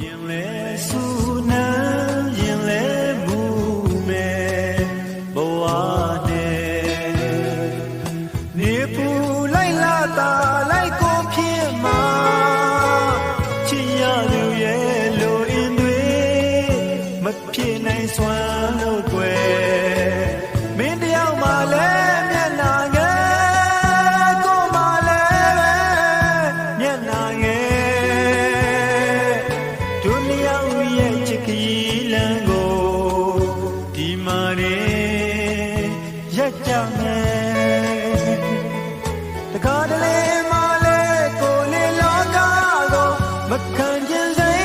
ရင်လဲဆူနမ်းရင်လဲမူမဲဘဝနဲ့နေပူလိုက်လာတာလိုက်ကိုဖြစ်မှာချစ်ရသူရဲ့လိုအင်းတွေမဖြစ်နိုင်စွမ်းလို့ကွယ်မင်းတယောက်မှလည်းမျက်နှာငယ်ကိုမှလည်းမျက်နှာငယ်ဒုနှစ်ယောက်ရဲ့ချစ်ခရီးလမ်းကိုဒီမှာနေရက်ကြမယ်တကားတလေမှလည်းကိုလေလောကကိုမခံချင်စိတ်